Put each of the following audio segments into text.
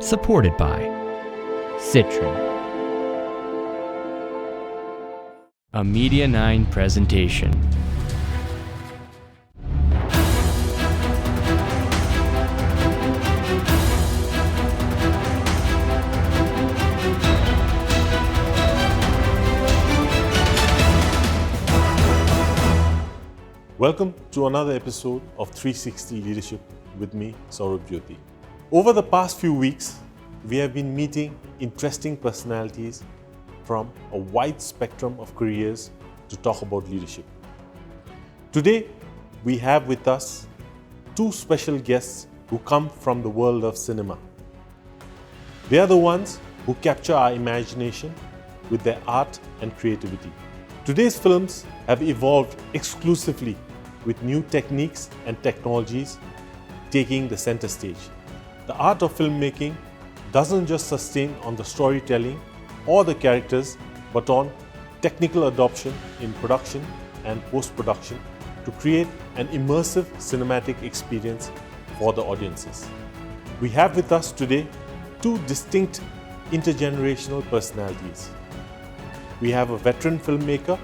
Supported by Citron. A Media9 Presentation. Welcome to another episode of 360 Leadership with me, Saurabh Jyoti. Over the past few weeks, we have been meeting interesting personalities from a wide spectrum of careers to talk about leadership. Today, we have with us two special guests who come from the world of cinema. They are the ones who capture our imagination with their art and creativity. Today's films have evolved exclusively with new techniques and technologies taking the center stage. The art of filmmaking doesn't just sustain on the storytelling or the characters, but on technical adoption in production and post-production to create an immersive cinematic experience for the audiences. We have with us today two distinct intergenerational personalities. We have a veteran filmmaker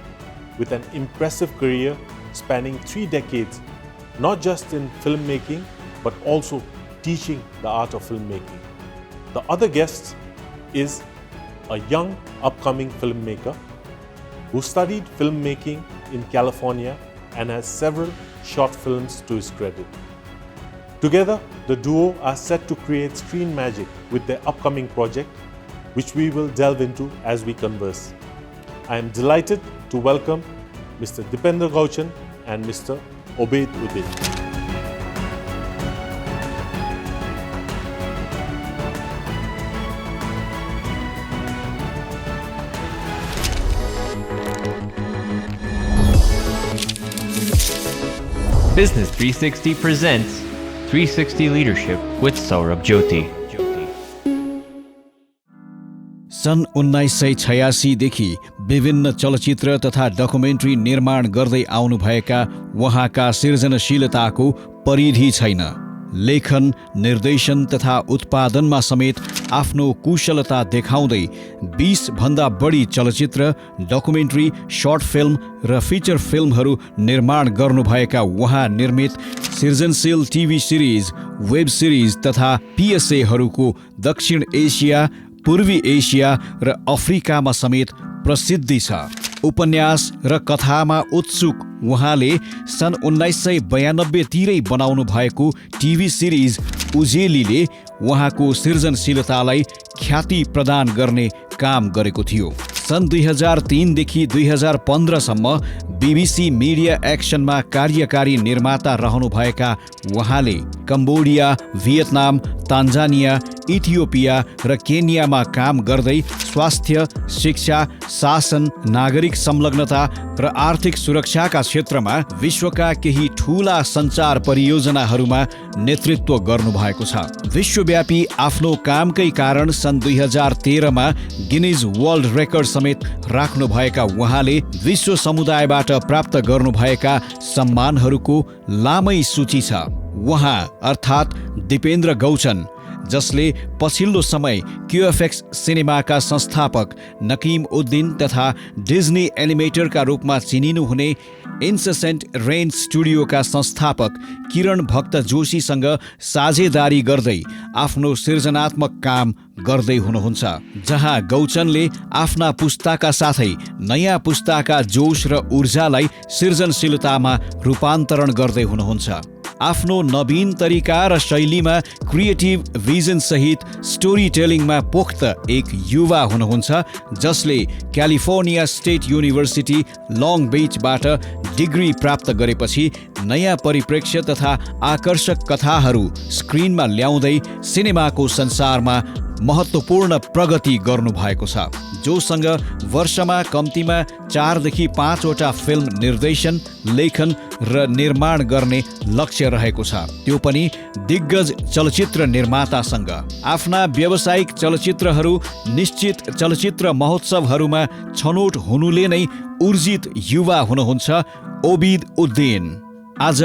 with an impressive career spanning 3 decades, not just in filmmaking, but also teaching the art of filmmaking. The other guest is a young, upcoming filmmaker who studied filmmaking in California and has several short films to his credit. Together, the duo are set to create screen magic with their upcoming project, which we will delve into as we converse. I am delighted to welcome Mr. Deependra Gauchan and Mr. Obeid Uddin. Business 360 presents 360 Leadership with Saurabh Jyoti. सन् 1986 देखि विभिन्न चलचित्र तथा documentary निर्माण गर्दै आउनुभएका उहाँका सृजनशीलताको परिधि छैन। लेखन, निर्देशन तथा उत्पादनमा समेत आफ्नो कुशलता देखाउँदै 20 भन्दा बढी चलचित्र, डकुमेन्ट्री, सर्ट फिल्म र फिचर फिल्महरू निर्माण गर्नुभएका उहाँ निर्मित सृजनशील टिभी सिरिज, वेब सिरिज तथा पिएसएहरूको दक्षिण एसिया, पूर्वी एसिया र अफ्रिकामा समेत प्रसिद्धि छ। उपन्यास र कथामा उत्सुक उहाँले सन् 1992 तिरै बनाउनु भएको टिभी सिरिज उजेलीले उहाँको सृजनशीलतालाई ख्याति प्रदान गर्ने काम गरेको थियो। सन् 2003 देखि 2015 सम्म BBC मिडिया एक्सनमा कार्यकारी निर्माता रहनुभएका उहाँले कम्बोडिया, भियतनाम, तान्जानिया, इथियोपिया र केन्यामा काम गर्दै स्वास्थ्य, शिक्षा, शासन, नागरिक संलग्नता र आर्थिक सुरक्षाका क्षेत्रमा विश्वका केही ठूला सञ्चार परियोजनाहरूमा नेतृत्व गर्नुभएको छ। विश्वव्यापी आफ्नो कामकै कारण सन् 2013 मा गिनिज वर्ल्ड रेकर्ड समेत राख्नुभएका उहाँले विश्व समुदायबाट प्राप्त गर्नुभएका सम्मानहरूको लामै सूची छ। उहाँ अर्थात् दीपेन्द्र गौचन, जसले पछिल्लो समय क्युएफएक्स सिनेमाका संस्थापक नकिम उद्दिन तथा डिज्नी एनिमेटरका रूपमा चिनिनुहुने इन्सेसेन्ट रेन स्टुडियोका संस्थापक किरण भक्त जोशीसँग साझेदारी गर्दै आफ्नो सृजनात्मक काम गर्दै हुनुहुन्छ, जहाँ गौचनले आफ्ना पुस्ताका साथै नयाँ पुस्ताका जोश र ऊर्जालाई सृजनशीलतामा रूपान्तरण गर्दै हुनुहुन्छ। आफ्नो नवीन तरिका र शैलीमा क्रिएटिभ भिजन सहित स्टोरी टेलिङमा पोख्त एक युवा हुनुहुन्छ, जसले क्यालिफोर्निया स्टेट युनिभर्सिटी लङ बीचबाट डिग्री प्राप्त गरेपछि नयाँ परिप्रेक्ष्य तथा आकर्षक कथाहरू स्क्रिनमा ल्याउँदै सिनेमाको संसारमा महत्त्वपूर्ण प्रगति गर्नुभएको छ, जोसँग वर्षमा कम्तीमा 4 देखि 5 वटा फिल्म निर्देशन, लेखन र निर्माण गर्ने लक्ष्य रहेको छ, त्यो पनि दिग्गज चलचित्र निर्मातासँग। आफ्ना व्यावसायिक चलचित्रहरू निश्चित चलचित्र महोत्सवहरूमा छनौट हुनुले नै ऊर्जित युवा हुनुहुन्छ ओबीद उद्दिन। आज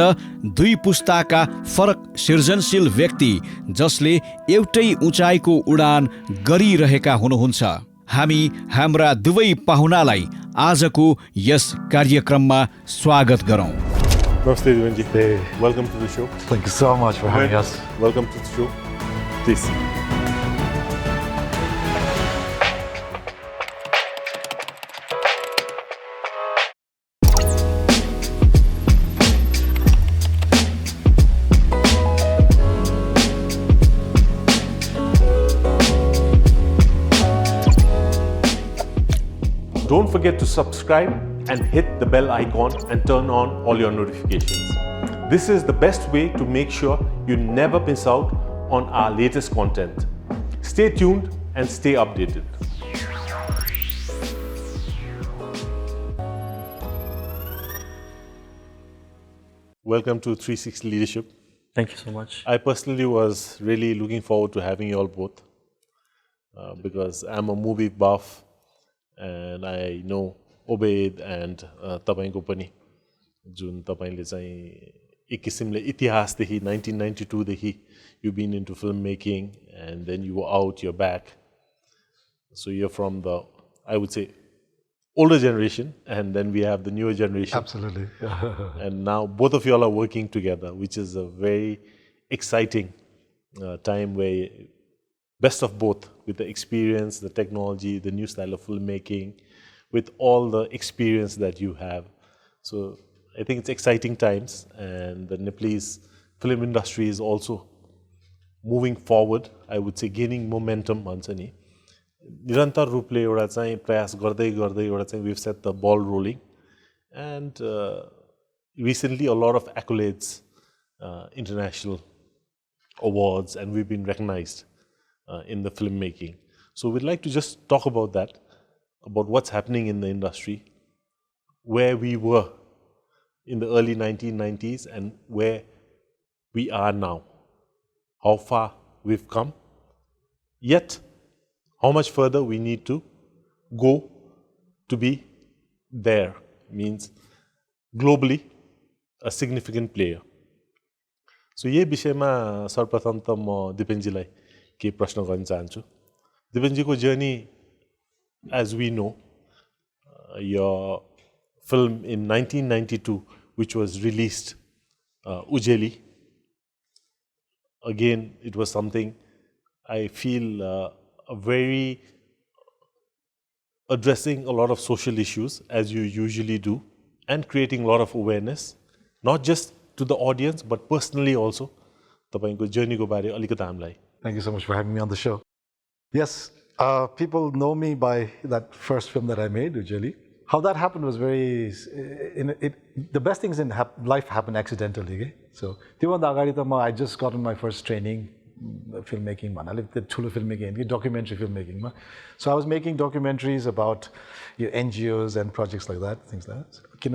दुई पुस्ताका फरक सृजनशील व्यक्ति जसले एउटै उचाइको उडान गरिरहेका हुनुहुन्छ। हामी हाम्रा दुवै पाहुनालाई आजको यस कार्यक्रममा स्वागत गरौँ। Namaste, Deepenji. Hey. Welcome to the show. Thank you so much for having us. Welcome to the show. Please. Don't forget to subscribe and hit the bell icon and turn on all your notifications. This is the best way to make sure you never miss out on our latest content. Stay tuned and stay updated. Welcome to 360 Leadership. Thank you so much. I personally was really looking forward to having you all both because I'm a movie buff and I know Obeid and तपाईको पनि जुन तपाईले चाहिँ एक किसिमले इतिहासदेखि 1992 देखि you've been into filmmaking and then you were out, you're back. So you're from the, I would say, older generation, and then we have the newer generation. Absolutely. And now both of you all are working together, which is a very exciting time where best of both, with the experience, the technology, the new style of filmmaking, with all the experience that you have. So I think it's exciting times, and the Nepalese film industry is also moving forward, I would say gaining momentum भन्छ नि निरन्तर रूपले एउटा चाहिँ प्रयास गर्दै गर्दै एउटा चाहिँ we've set the ball rolling, and recently a lot of accolades, international awards, and we've been recognized in the filmmaking. So we'd like to just talk about that, about what's happening in the industry, where we were in the early 1990s and where we are now, how far we've come, yet how much further we need to go to be there, means globally a significant player. So ये विषयमा सर्वप्रथम त म दिपेनजीलाई के प्रश्न गर्न चाहन्छु. दिपेनजीको journey, as we know, your film in 1992, which was released, Ujeli. Again, it was something I feel a very addressing a lot of social issues, as you usually do, and creating a lot of awareness, not just to the audience, but personally also. तपाईको journey को बारे अलिकति हामीलाई. Thank you so much for having me on the show. Yes, people know me by that first film that I made, Ujeli. How that happened was very, the best things in life happen accidentally. Okay? So, I just gotten my first training, filmmaking, filmmaking, documentary filmmaking. So I was making documentaries about NGOs and projects like that, things like that.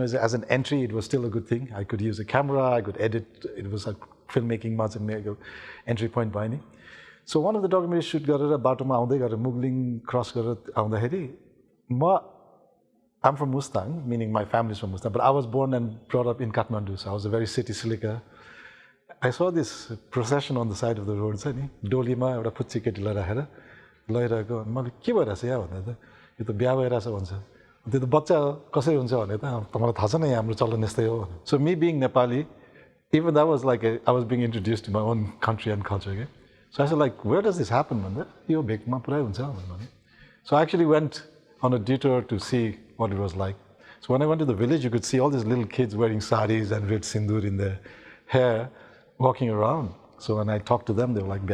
So, as an entry, it was still a good thing. I could use a camera, I could edit. It was like filmmaking entry point by me. So one of the documentaries shoot गरेर बाटोमा आउँदै गरेर Mugling cross गरेर आउँदाखेरि I'm from Mustang, meaning my family is from Mustang, but I was born and brought up in Kathmandu, so I was a very city slicker. I saw this procession on the side of the road, नि डोलीमा एउटा फुच्ची केटीलाई राखेर लैरहेको मैले के भइरहेछ या भन्दा त यो त बिहा भइरहेछ भन्छ त्यो त बच्चा कसरी हुन्छ भने त मलाई थाहा छ नि हाम्रो चलन यस्तै हो. So me being Nepali, even that was like I was being introduced to my own country and culture. Okay? So I said, like, where does this happen? So I actually went on a detour to see what it was like. So when I went to the village, you could see all these little kids wearing saris and red sindoor in their hair, walking around. So when I talked to them, they were like,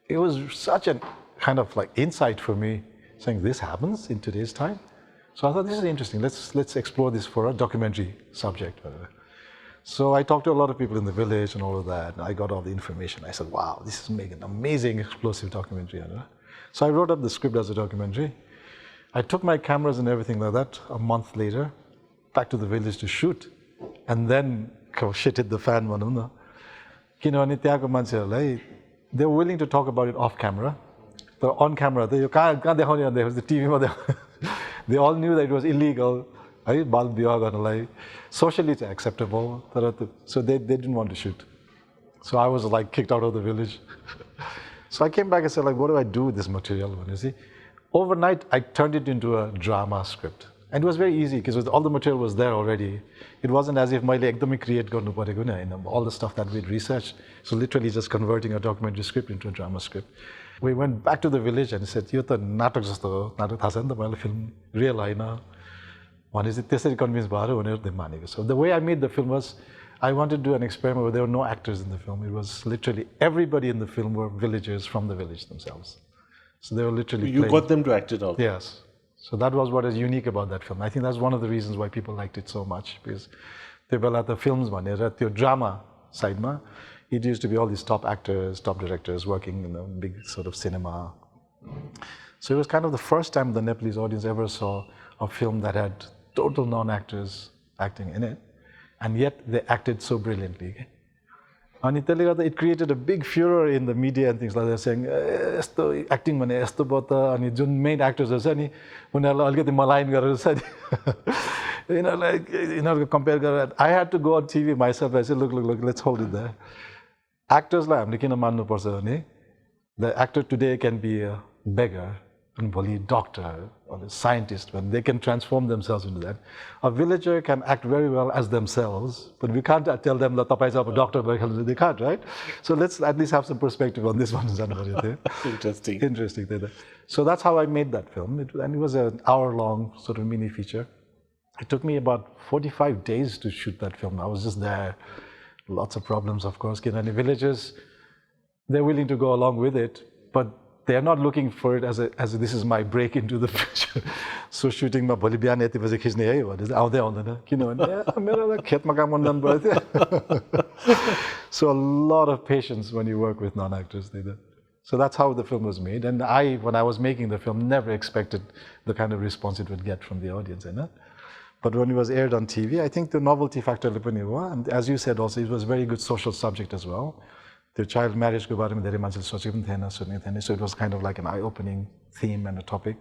it was such a kind of like insight for me, saying this happens in today's time. So I thought, this is interesting. Let's explore this for a documentary subject. So I talked to a lot of people in the village and all of that, and I got all the information. I said, wow, this is making an amazing, explosive documentary. So I wrote up the script as a documentary. I took my cameras and everything like that a month later, back to the village to shoot. And then, shit hit the fan. They were willing to talk about it off camera. But on camera, the TV, they all knew that it was illegal है बाल विवाह गर्नलाई socially चाहिँ acceptable so they didn't want to shoot. So I was like kicked out of the village. So I came back and said, like, what do I do with this material? You see, overnight I turned it into a drama script. And it was very easy because all the material was there already. It wasn't as if मैले एकदमै create गर्नु परेको नि, all the stuff that we'd researched. So literally just converting a documentary script into a drama script. We went back to the village and said, यो त नाटक जस्तो हो, नाटक थाहा छ नि तपाईँलाई फिल्म रियल होइन भनेपछि त्यसरी कन्भिन्स भएर उनीहरूले मानेको. So the way I made the film was, I wanted to do an experiment where there were no actors in the film. It was literally everybody in the film were villagers from the village themselves. So they were literally You got them to act it out? Yes. So that was what is unique about that film. I think that's one of the reasons why people liked it so much, because त्यो बेला त films भनेर त्यो drama साइडमा it used to be all these top actors, top directors working in a big sort of cinema. So it was kind of the first time the Nepalese audience ever saw a film that had total non-actors acting in it, and yet they acted so brilliantly. And it created a big furor in the media and things like that, saying, acting भने यस्तो भयो त, अनि जुन main actors छ नि उनीहरूलाई अलिकति malign गरेर छ नि यिनीहरूको compare गरेर. I had to go on TV myself. I said, look, let's hold it there. Actors लाई हामीले किन मान्नुपर्छ भने the actor today can be a beggar and भोलि doctor or a scientist, when they can transform themselves into that. A villager can act very well as themselves, but we can't tell them that तपाईँ चाहिँ अब doctor भइहाल्नु, they can't, right? So let's at least have some perspective on this one. Interesting. So that's how I made that film, and it was an hour-long sort of mini feature. It took me about 45 days to shoot that film. I was just there. Lots of problems, of course. And the villagers, they're willing to go along with it, but they are not looking for it as this is my break into the future. So shooting ma bholi bihan yati baje khicne hai bhane आउँदै आउँदैन किनभने मेरो त खेतमा काम गर्न जानु पर्यो. So a lot of patience when you work with non-actors. So that's how the film was made. And when I was making the film, never expected the kind of response it would get from the audience. But when it was aired on TV, I think the novelty factor, and as you said also, it was a very good social subject as well. The child marriage ko baare mein dherai मान्छेले सोचेको पनि थिएन, सुनेको थिएन. So it was kind of like an eye-opening theme and a topic.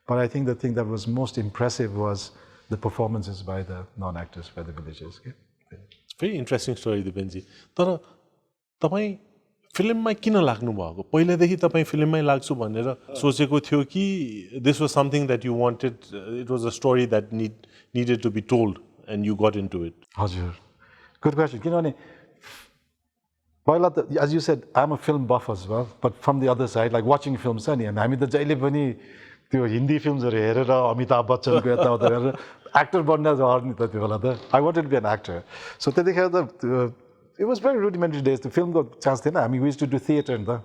But I think the thing that was most impressive was the performances by the non-actors, by the villagers. Very interesting story, Deepenji. तर तपाईँ फिल्ममा किन लाग्नु भएको? पहिलेदेखि तपाईँ फिल्ममै लाग्छु भनेर सोचेको थियो कि this was something that you wanted, it was a story that needed to be told and you got into it? हजुर, good question. किनभने पहिला, as you said, I'm a film buff as well, but from the other side, like watching films, and हामी त जहिले पनि त्यो हिन्दी फिल्महरु हेरेर अमिताभ बच्चनको यताउता हेरेर actor बन्न झर् नि त त्यो बेला त. I wanted to be an actor. So त्यतिखेर त it was very rudimentary days. The film got chance थिएन. I mean, we used to do theater in the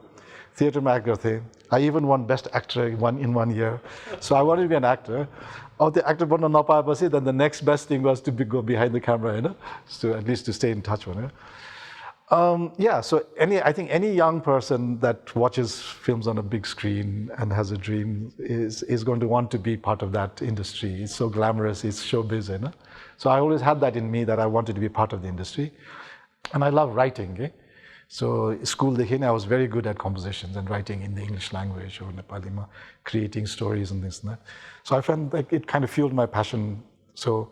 theater मा act गर्थे. I even won best actor in 1 year. So I wanted to be an actor. अब त्यो actor बन्न नपाएपछि then the next best thing was to go behind the camera, so at least to stay in touch with it. Yeah, so I think any young person that watches films on a big screen and has a dream is going to want to be part of that industry. It's so glamorous, it's showbiz, So I always had that in me, that I wanted to be part of the industry. And I love writing. So school, I was very good at compositions and writing in the English language or Nepali, creating stories and things like that. So I found like it kind of fueled my passion. So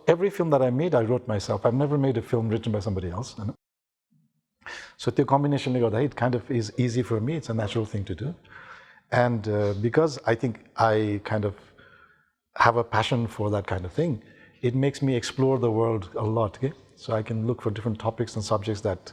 every film that I made, I wrote myself. I've never made a film written by somebody else. So the combination, it kind of is easy for me. It's a natural thing to do. And because I think I kind of have a passion for that kind of thing, it makes me explore the world a lot. So I can look for different topics and subjects that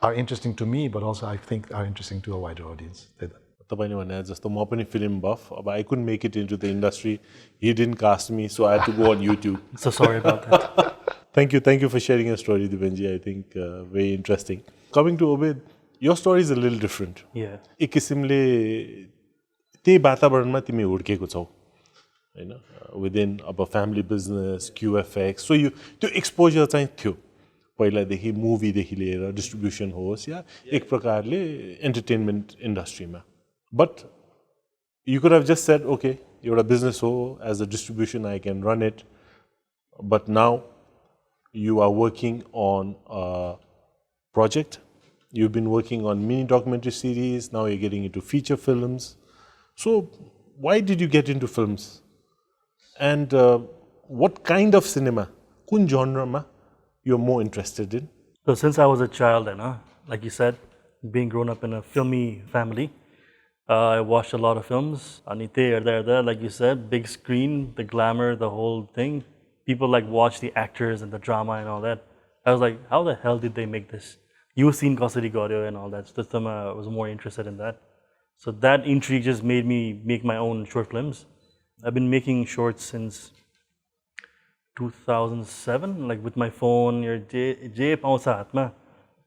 are interesting to me, but also I think are interesting to a wider audience. तपाईले भने जस्तो म पनि film बफ, अब I couldn't make it into the industry. He didn't cast me, so I had to go on YouTube. So sorry about that. Thank you for sharing your story, Deepenji. I think very interesting. Coming to Obeid, your story is a little different. Yeah. एक किसिमले त्यही वातावरणमा तिमी हुर्केको छौ, हैन? Within अब family business, QFX, so त्यो exposure चाहिँ थियो पहिलादेखि, मुभीदेखि लिएर डिस्ट्रिब्युसन होस् या एक प्रकारले एन्टरटेनमेन्ट इन्डस्ट्रीमा. But you could have just said, okay, you're a business, so as a distribution I can run it. But now you are working on a project. You've been working on mini documentary series. Now you're getting into feature films. So why did you get into films? And what kind of cinema, kun genre ma you're more interested in? So since I was a child, like you said, being grown up in a filmy family, I watched a lot of films. Anite there, like you said, big screen, the glamour, the whole thing. People like watch the actors and the drama and all that. I was like, how the hell did they make this? You've seen Kasari Goryo and all that. So this time I was more interested in that. So that intrigue just made me make my own short films. I've been making shorts since 2007, like with my phone, your je pauncha hatma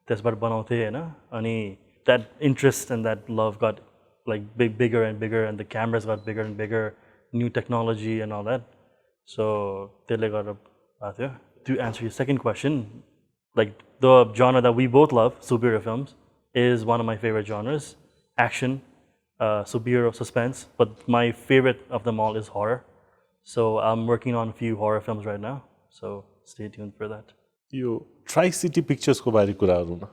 त्यसबाट बनाउँथे हैन अनि that interest and that love got like bigger and bigger, and the cameras got bigger and bigger, new technology and all that. So त्यसले गर्दा भएको थियो. To answer your second question, like the genre that we both love, superhero films, is one of my favorite genres. Action, superhero, suspense, but my favorite of them all is horror. So I'm working on a few horror films right now. So stay tuned for that. यो Tri City पिक्चर्सको बारे कुरा गरौँ न,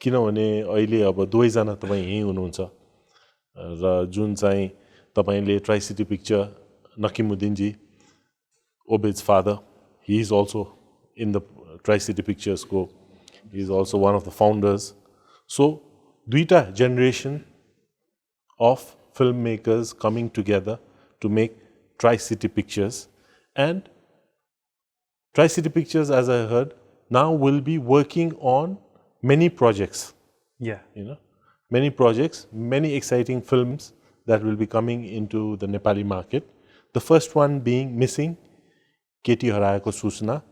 किनभने अहिले अब दुवैजना तपाईँ यहीँ हुनुहुन्छ र जुन चाहिँ तपाईँले Tri City picture Naqimuddinji, Obeid's father, he is also in the Tri-City Pictures को, he is also one of the founders. So duita generation of filmmakers coming together to make Tri-City Pictures, and Tri-City Pictures, as I heard, now will be working on many projects. Yeah. You know, many projects, many exciting films that will be coming into the Nepali market. The first one being Missing, Keti Harayako Susna,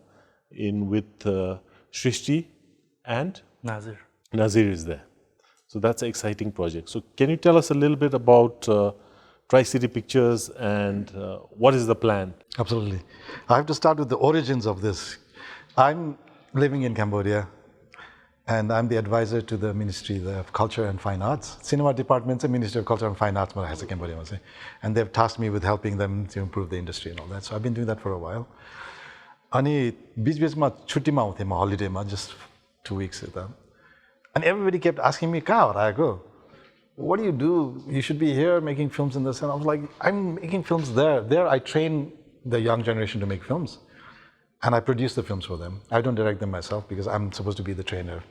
in with Shrishti and Nazir. Nazir is there. So that's an exciting project. So can you tell us a little bit about Tri-City Pictures and what is the plan? Absolutely. I have to start with the origins of this. I'm living in Cambodia, and I'm the advisor to the Ministry of Culture and Fine Arts. Cinema Department, Ministry of Culture and Fine Arts, Cambodia, and they've tasked me with helping them to improve the industry and all that. So I've been doing that for a while. Ani बीच-बीचमा छुट्टीमा आउँथे म हलिडेमा, just 2 weeks यता. And everybody kept asking me, कहाँ हराएको? What do you do? You should be here making films in this. And I was like, I'm making films there. There I train the young generation to make films. And I produce the films for them. I don't direct them myself because I'm supposed to be the trainer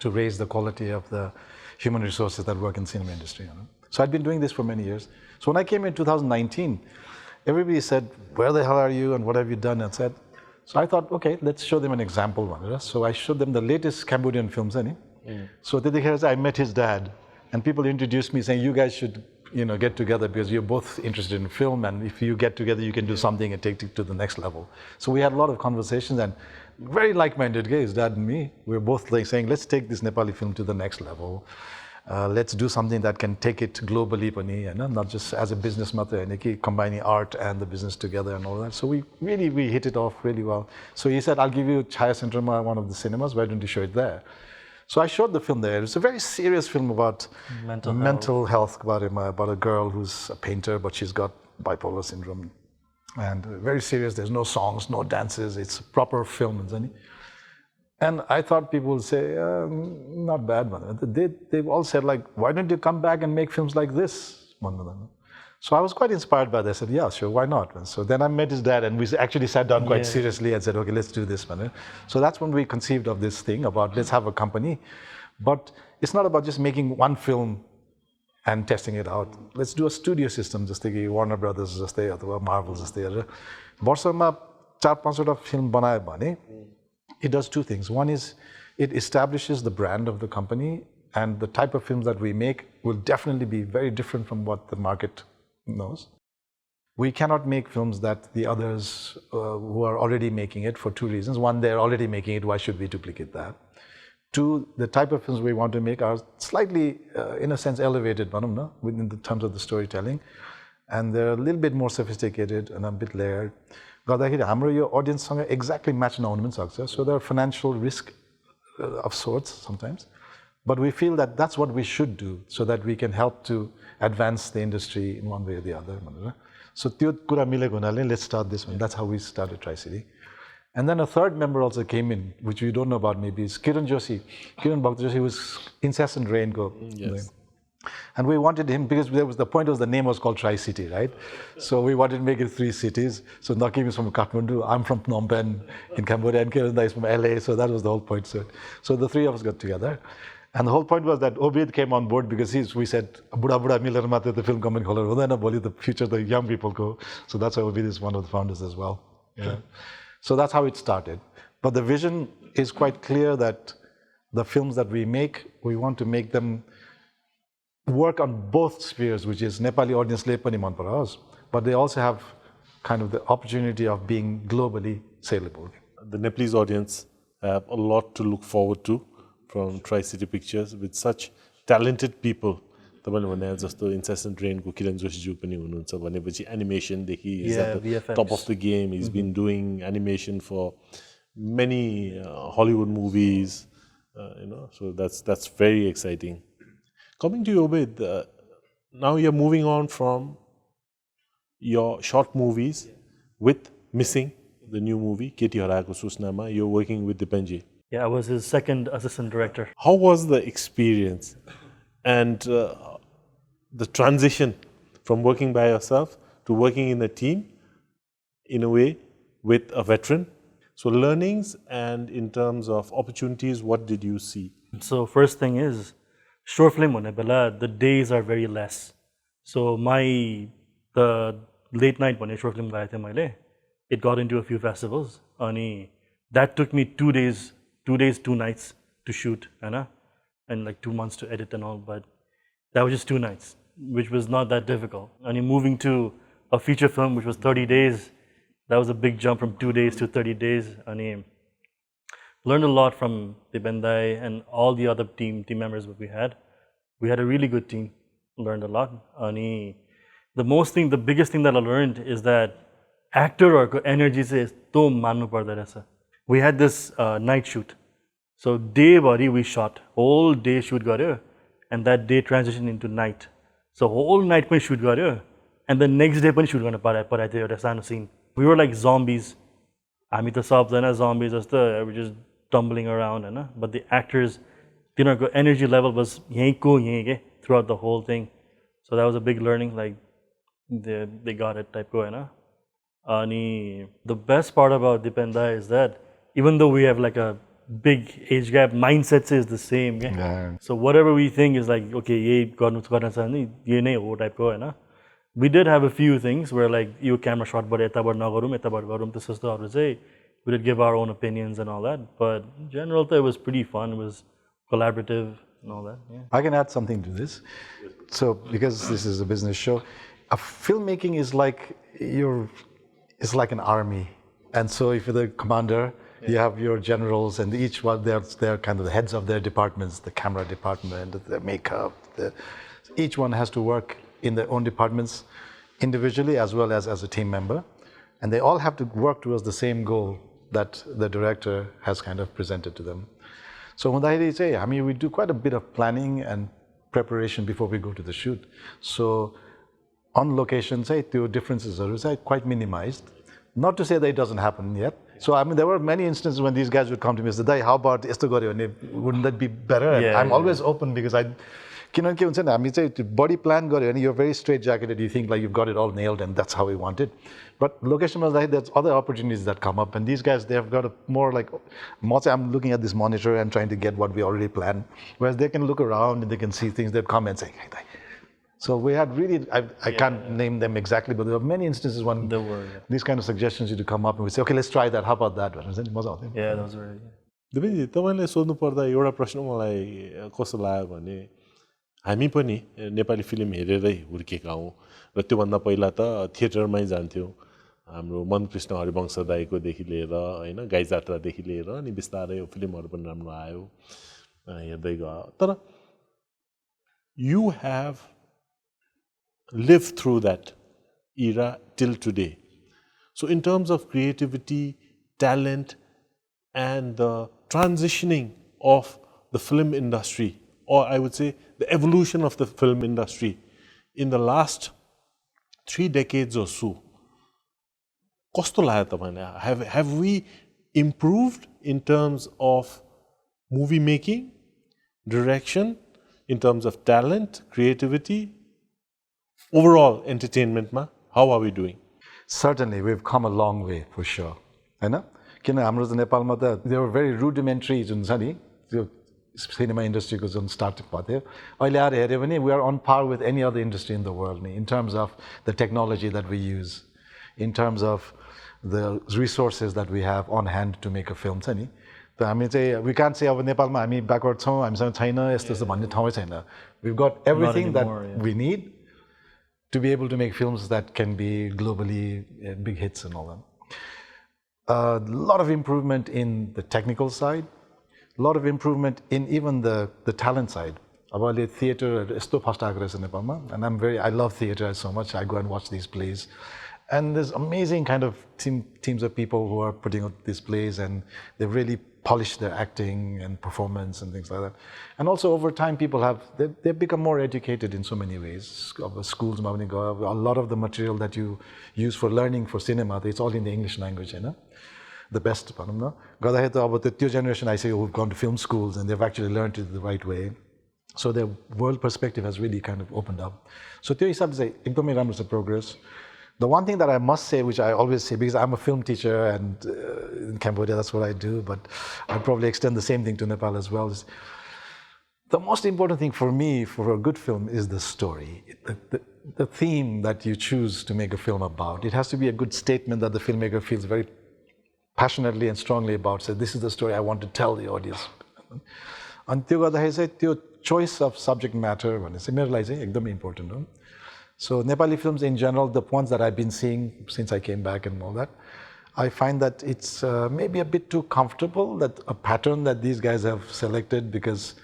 to raise the quality of the human resources that work in the cinema industry. You know? So I'd been doing this for many years. So when I came in 2019, everybody said, where the hell are you and what have you done? And said, so I thought, okay, let's show them an example one. So I showed them the latest Cambodian films. So I met his dad, and people introduced me saying, you guys should get together because you're both interested in film, and if you get together, you can do something and take it to the next level. So we had a lot of conversations, and very like-minded guys, dad and me. We were both like saying, let's take this Nepali film to the next level. Let's do something that can take it globally, not just as a business matter, combining art and the business together and all that. So we hit it off really well. So he said, I'll give you Chaya Centroma, one of the cinemas, why don't you show it there? So I showed the film there. It's a very serious film about mental health, about a girl who's a painter, but she's got bipolar syndrome. And very serious, there's no songs, no dances, it's a proper film. And I thought people would say, not bad, man. They've all said, like, why don't you come back and make films like this? So I was quite inspired by that. I said, yeah, sure, why not? And so then I met his dad, and we actually sat down quite seriously and said, okay, let's do this, man. So that's when we conceived of this thing about let's have a company. But it's not about just making one film and testing it out. Let's do a studio system, just like Warner Brothers, just or Marvel, just there. Barsama 4-5 film banayo bhane, it does two things. One is it establishes the brand of the company, and the type of films that we make will definitely be very different from what the market knows. We cannot make films that the others who are already making it for two reasons. One, they're already making it, why should we duplicate that? Two, the type of films we want to make are slightly, in a sense, elevated within the terms of the storytelling. And they're a little bit more sophisticated and a bit layered. Our audience exactly match success. So there are financial risk of sorts sometimes. But we feel that that's what we should do so that we can help to advance the industry in one way or the other. So let's start this one. That's how we started Tri-City. And then a third member also came in, which we don't know about maybe, is Kiran Joshi. Kiran Bhakt Joshi was Incessant Rain. Yes. And we wanted him, because the point was the name was called Tri-City, right? So we wanted to make it 3 cities. So Nakim is from Kathmandu, I'm from Phnom Penh in Cambodia, and Kiranda is from LA, so that was the whole point. So the 3 of us got together. And the whole point was that Obeid came on board because we said, Buda Buda Miller Mate, the film company, the future, the young people go. So that's why Obeid is one of the founders as well. Yeah. So that's how it started. But the vision is quite clear that the films that we make, we want to make them work on both spheres, which is Nepali audience le pani man paraos, but they also have kind of the opportunity of being globally saleable. The Nepalese audience have a lot to look forward to from Tri-City Pictures with such talented people. तपाईले भने जस्तो incessant rain को किरण जोशीज्यू पनि हुनुहुन्छ भनेपछि animation देखि is at the top of the game. He's been doing animation for many Hollywood movies, so that's very exciting. Coming to you, Obeid, now you're moving on from your short movies with Missing, the new movie, Keti Harako Susnama. You're working with Deependra. Yeah, I was his second assistant director. How was the experience and the transition from working by yourself to working in a team, in a way, with a veteran? So learnings and in terms of opportunities, what did you see? So first thing is, short film hune bela, the days are very less. So the late night bhanne short film gaeko thiye maile, it got into a few festivals. Ani that took me 2 days, 2 nights to shoot, and like 2 months to edit and all. But that was just 2 nights, which was not that difficult. And moving to a feature film, which was 30 days, that was a big jump from 2 days to 30 days. And learned a lot from Deependra and all the other team members that we had. We had a really good team. Learned a lot. And the biggest thing that I learned is that actor or energy se to manu parda rahecha. We had this night shoot. So day body we shot, whole day shoot garyo, and that day transitioned into night. So whole night pani shoot garyo, and the next day pani shoot garna parai थियो एउटा सानो scene. We were like zombies. हामी त सबजना zombies जस्तो, we were just tumbling around, but the actors, energy level was throughout the whole thing. So that was a big learning, like they got it type ko, And the best part about Deependra is that even though we have like a big age gap, mindset is the same. Yeah. So whatever we think is like, okay, ye nahi ho type ko, We did have a few things where like you camera shot but etabar nagarum त्यस्तो यस्तोहरु चाहिँ we did give our own opinions and all that, but in general it was pretty fun. It was collaborative and all that. Yeah. I can add something to this. So because this is a business show, a filmmaking is like it's like an army. And so if you're the commander, you have your generals, and each one they're kind of the heads of their departments, the camera department, the makeup, each one has to work in their own departments individually as well as a team member. And they all have to work towards the same goal that the director has kind of presented to them. So when I say, we do quite a bit of planning and preparation before we go to the shoot. So on location, the differences are quite minimized. Not to say that it doesn't happen yet. So there were many instances when these guys would come to me and say, how about yesto garyo, wouldn't that be better? And I'm always open because body plan garyo, and you're very straight jacketed, you think like you've got it all nailed and that's how we want it. But location was like, there's other opportunities that come up, and these guys, they've got a more like, I'm looking at this monitor and trying to get what we already planned. Whereas they can look around and they can see things, they'd come and say, hey. So we had really, I can't name them exactly, but there were many instances when these kind of suggestions used to come up and we say, okay, let's try that, how about that? Yeah, those were, Deependra, तपाईले सोध्नु पर्दा एउटा प्रश्न मलाई कस्तो लाग्यो भने हामी पनि नेपाली फिल्म हेरेरै हुर्केका हौं र त्यो भन्दा पहिला त थिएटरमै जान्थ्यौं हाम्रो मनकृष्ण हरिवंश दाइको देखि लिएर हैन गाई जात्रा देखि लिएर अनि बिस्तारै यो फिल्महरु पनि राम्रो आयो हेर्दै गयो तर you have lived through that era till today. So in terms of creativity, talent, and the transitioning of the film industry, or I would say the evolution of the film industry in the last 3 decades or so, have we improved in terms of movie making, direction, in terms of talent, creativity, overall entertainment ma? How are we doing? Certainly, we've come a long way for sure. होइन किन हाम्रो त नेपालमा त they were very rudimentary जुन छ नि त्यो cinema इन्डस्ट्रीको जुन start भएको थियो अहिले आएर हेऱ्यो भने we are on par with any other industry in the world in terms of the technology that we use, in terms of the resources that we have on hand to make a film छ नि त हामी चाहिँ we can't say अब नेपालमा हामी backward छौँ हामीसँग छैन यस्तो यस्तो भन्ने ठाउँै छैन. We've got everything that we need to be able to make films that can be globally big hits and all that. A lot of improvement in the technical side, a lot of improvement in even the talent side. About theater, and I love theater so much. I go and watch these plays, and there's amazing kind of teams of people who are putting out these plays, and they've really polished their acting and performance and things like that. And also over time, people they've become more educated in so many ways. Schools, a lot of the material that you use for learning for cinema, it's all in the English language, you know. The best part, no? About the generation I say who've gone to film schools and they've actually learned it the right way. So their world perspective has really kind of opened up. So त्यो हिसाबले चाहिँ एकदमै राम्रो छ progress. The one thing that I must say, which I always say, because I'm a film teacher and in Cambodia that's what I do, but I'd probably extend the same thing to Nepal as well, is the most important thing for me for a good film is the story, the theme that you choose to make a film about. It has to be a good statement that the filmmaker feels very passionately and strongly about. So this is the story I want to tell the audience. And त्यो गर्दाखेरि चाहिँ त्यो choice of subject matter भन्ने चाहिँ मेरो लागि चाहिँ एकदमै important हो. So Nepali films in general, the ones that I've been seeing since I came back and all that, I find that it's maybe a bit too comfortable, that a pattern that these guys have selected because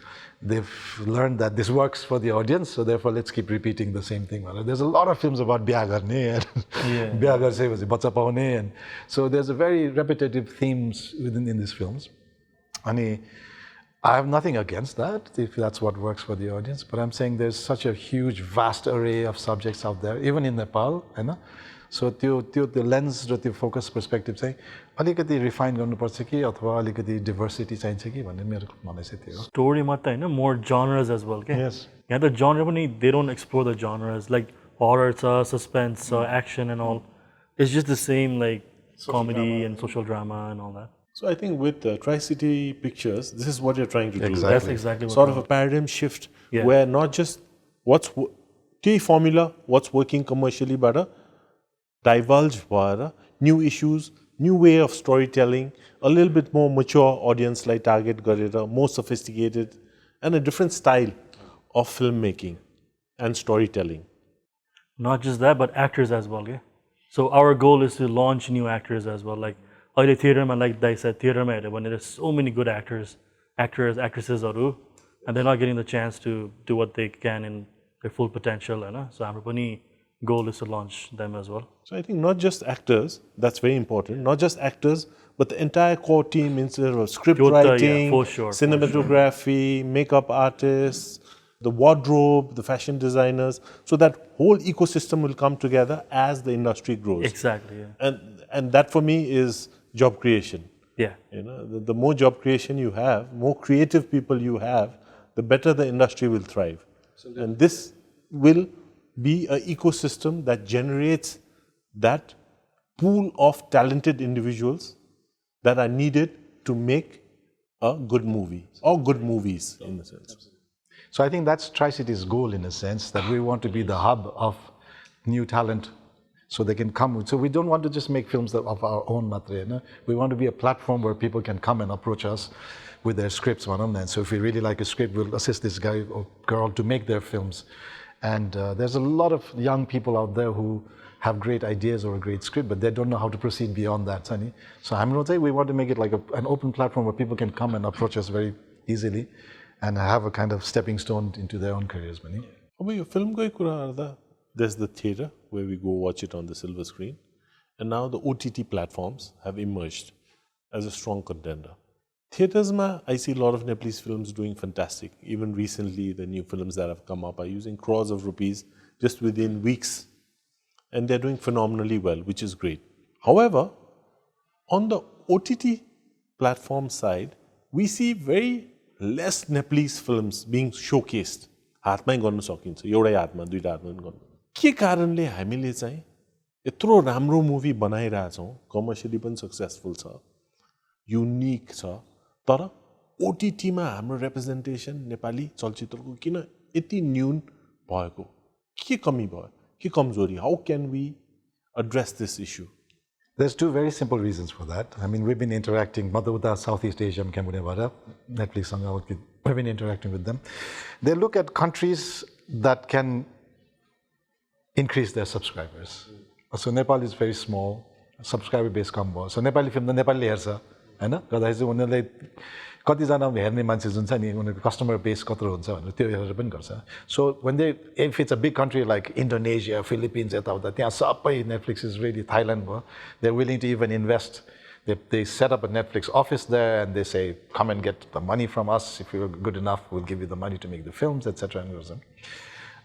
they've learned that this works for the audience, so therefore let's keep repeating the same thing. There's a lot of films about biha गर्ने and biha गरेपछि बच्चा पाउने, and so there's a very repetitive themes in these films. अनि I have nothing against that, if that's what works for the audience, but I'm saying there's such a huge, vast array of subjects out there, even in Nepal, होइन. So त्यो lens र त्यो focus perspective चाहिँ अलिकति refine गर्नुपर्छ कि अथवा अलिकति diversity चाहिन्छ कि भन्ने मेरो भनाइ चाहिँ त्यो हो. Story मात्रै हैन, more genres as well, के? Yes. यहाँ त genre पनि they don't explore the genres, like horror छ, suspense छ, action and all. It's just the same like comedy and social drama and all that. So I think with Tri-City Pictures, this is what you're trying to do. Exactly. That's exactly what Sort of a paradigm shift where not just what's formula, what's working commercially, but divulge new issues, new way of storytelling, a little bit more mature audience like target garera, more sophisticated, and a different style of filmmaking and storytelling. Not just that, but actors as well, yeah. So our goal is to launch new actors as well. Like अहिले theater, like I said, theater when there's so many good actors, actresses, and they're not getting the chance to do what they can in their full potential. So our goal is to launch them as well. So I think not just actors, that's very important, not just actors, but the entire core team instead of script writing, cinematography, makeup artists, the wardrobe, the fashion designers, so that whole ecosystem will come together as the industry grows. Exactly, yeah. And that for me is job creation. Yeah. You know, the more job creation you have, more creative people you have, the better the industry will thrive. And this will be an ecosystem that generates that pool of talented individuals that are needed to make a good movie or good movies in a sense. So I think that's Tri-City's goal in a sense, that we want to be the hub of new talent so they can come. So we don't want to just make films of our own material. We want to be a platform where people can come and approach us with their scripts. And so if we really like a script, we'll assist this guy or girl to make their films. And there's a lot of young people out there who have great ideas or a great script, but they don't know how to proceed beyond that. So I'm going to say we want to make it like an open platform where people can come and approach us very easily and have a kind of stepping stone into their own careers. Your film there's the theater where we go watch it on the silver screen, and now the OTT platforms have emerged as a strong contender. Theaters, I see a lot of Nepalese films doing fantastic. Even recently, the new films that have come up are using crores of rupees just within weeks, and they're doing phenomenally well, which is great. However, on the OTT platform side, we see very less Nepalese films being showcased. हातमै गर्न सकिन्छ, एउटै हातमा दुईटा हातमा पनि गर्नु. के कारणले हामीले चाहिँ यत्रो राम्रो मुभी बनाइरहेछौँ, कमर्सियली पनि सक्सेसफुल छ, युनिक छ, तर ओटिटीमा हाम्रो रिप्रेजेन्टेसन नेपाली चलचित्रको किन यति न्यून भएको? के कमी भयो? के कमजोरी? How can we address this issue? There's two very simple reasons for that. I mean, we've been interacting, Madhuda, Southeast Asia, Cambodia, Netflix, we've been interacting with them. They look at countries that can increase their subscribers. So Nepal is very small, subscriber base combo. So Nepali film, the Nepali hersa, हैन? गर्दाखेरि चाहिँ उनीहरूले कतिजना हेर्ने मान्छे जुन छ नि उनीहरूको customer base कत्रो हुन्छ भनेर त्यो हेरेर पनि गर्छ. So when they, if it's a big country like Indonesia, Philippines, यताउता त्यहाँ सबै Netflix is really Thailand भयो, they're willing to even invest. They set up a Netflix office there and they say, come and get the money from us. If you're good enough, we'll give you the money to make the films, etc.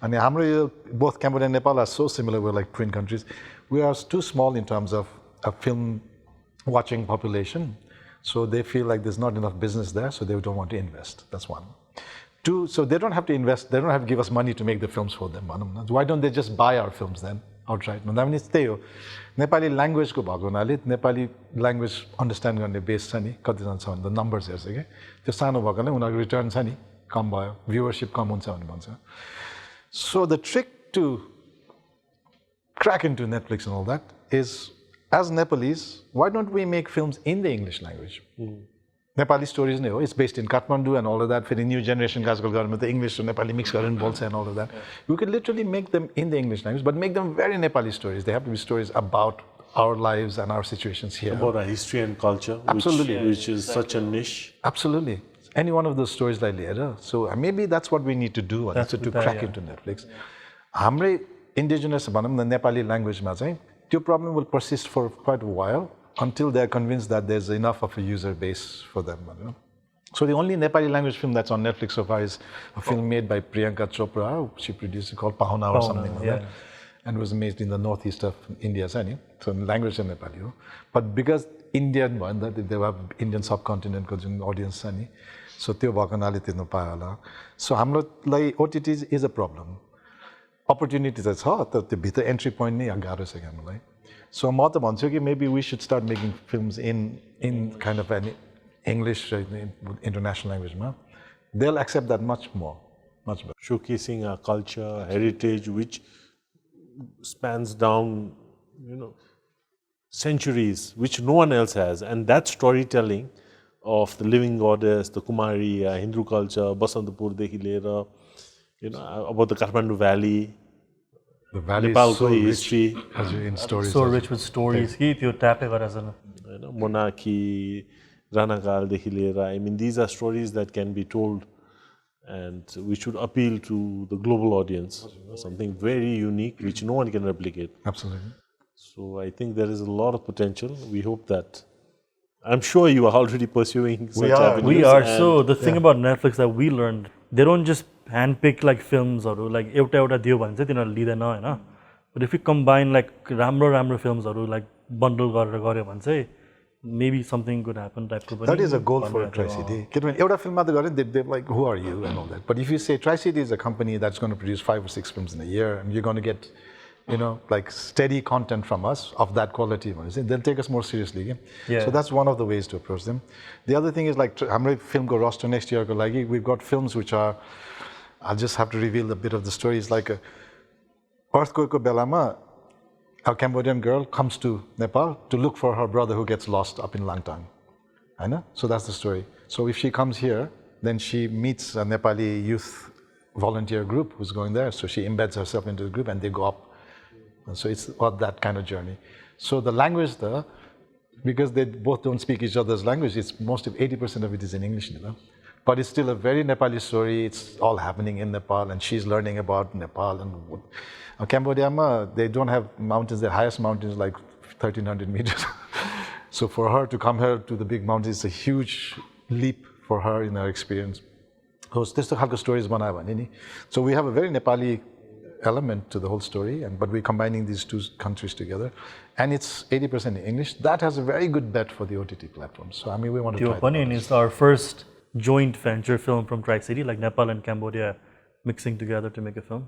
And हाम्रो both Cambodia and Nepal are so similar. We're like twin countries. We are too small in terms of a film watching population. So they feel like there's not enough business there, so they don't want to invest. That's one. Two, so they don't have to invest, they don't have to give us money to make the films for them. Why don't they just buy our films then outright? I mean, त्यही हो. नेपाली ल्याङ्ग्वेजको भएको हुनाले Nepali language understand गर्ने base छ नि कतिजना छ भने त नम्बर्स हेर्छ क्या, त्यो सानो भएकोले उनीहरूको रिटर्न छ नि कम भयो, भ्युवरसिप कम हुन्छ भनेर भन्छ. So the trick to crack into Netflix and all that is, as Nepalese, why don't we make films in the English language? Nepali stories नै हो, it's based in Kathmandu and all of that. For the new generation guys government, the English to Nepali mix गरेर बोल्छ and all of that. We could literally make them in the English language, but make them very Nepali stories. They have to be stories about our lives and our situations here. About our history and culture, Absolutely. which is such a niche. Absolutely. Any one of those stories like लिएर. So maybe that's what we need to do to crack into Netflix. हाम्रै indigenous भनौँ न नेपाली ल्याङ्ग्वेजमा चाहिँ त्यो problem will persist for quite a while until they're convinced that there's enough of a user base for them. You know? So the only Nepali language film that's on Netflix so far is a film made by Priyanka Chopra. She produced it called Pahuna or something like that. And was made in the northeast of India. So the language is Nepali. But because Indian one, they have Indian subcontinent audience. So त्यो भएको हुनाले तिर्नु पायो होला. So हामीलाई OTT is a problem. Opportunity चाहिँ छ तर त्यो भित्र entry point नै गाह्रो छ हामीलाई. So म त भन्छु कि maybe we should start making films in kind of an English international language. They'll accept that much more, much better. Showcasing our culture, heritage, which spans down, centuries, which no one else has, and that storytelling of the living goddess, the Kumari, Hindu culture, Basantapur dekhi liera, about the Kathmandu Valley. The valley Nepal's is so history, rich in stories. So rich with stories. Monarchy, Ranakal dekhi liera. I mean, these are stories that can be told, and we should appeal to the global audience. Something very unique, which no one can replicate. Absolutely. So I think there is a lot of potential. We hope that. I'm sure you are already pursuing such avenues. We are. So the thing about Netflix that we learned, they don't just handpick like films or like euta diyo bhन्छ तिनीहरुले लिदैन Hahn. But if you combine like राम्रो films or like bundle गरेर गर्यो भने चाहिँ maybe something could happen type को पनि. That is a goal for Tri-City. किनभने एउटा film मात्र गरे they're like, who are you and all that. But if you say Tri-City is a company that's going to produce 5 or 6 films in a year and you're going to get like steady content from us of that quality, they'll take us more seriously. So that's one of the ways to approach them. The other thing is like हाम्रो फिल्मको roster next year को लागि we've got films which are, I'll just have to reveal a bit of the story. It's like a earthquake बेलामा a Cambodian girl comes to Nepal to look for her brother who gets lost up in Langtang. So that's the story. So if she comes here, then she meets a Nepali youth volunteer group who's going there. So she embeds herself into the group and they go up. And so it's about that kind of journey. So the language there, because they both don't speak each other's language, it's most of 80% of it is in English. But it's still a very Nepali story. It's all happening in Nepal and she's learning about Nepal. And Cambodia, they don't have mountains. The highest mountain is like 1,300 meters. So for her to come here to the big mountains, it's a huge leap for her in her experience. So we have a very Nepali element to the whole story, but we're combining these two countries together. And it's 80% in English. That has a very good bet for the OTT platforms. So I mean, we want to try that. It's our first joint venture film from Tri-City, like Nepal and Cambodia mixing together to make a film.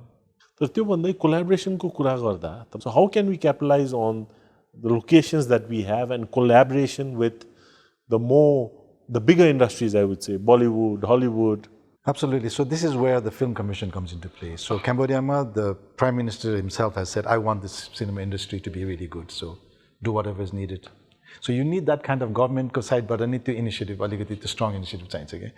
तर त्यो भन्दै कोल्याबोरेसनको कुरा गर्दा so how can we capitalize on the locations that we have and collaboration with the bigger industries, I would say, Bollywood, Hollywood? Absolutely. So this is where the Film Commission comes into play. So Cambodia, the Prime Minister himself has said, I want this cinema industry to be really good. So do whatever is needed. So you need that kind of government side, but I need to initiative, a strong initiative.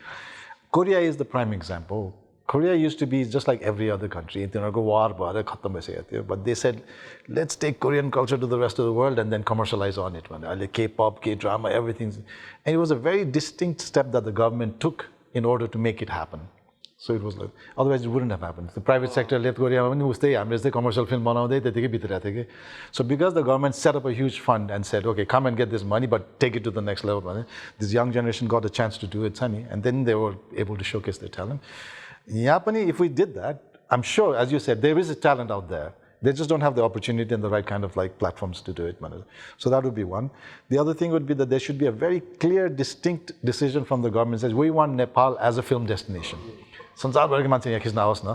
Korea is the prime example. Korea used to be just like every other country. But they said, let's take Korean culture to the rest of the world and then commercialize on it. K-pop, K-drama, everything. And it was a very distinct step that the government took in order to make it happen. So it was like, otherwise it wouldn't have happened. The private sector left Korea, commercial film. So because the government set up a huge fund and said, okay, come and get this money, but take it to the next level. This young generation got a chance to do it, and then they were able to showcase their talent. If we did that, I'm sure, as you said, there is a talent out there. They just don't have the opportunity and the right kind of platforms to do it. So that would be one. The other thing would be that there should be a very clear, distinct decision from the government that says, we want Nepal as a film destination. संसारभरिको मान्छे यहाँ खिच्न आओस् न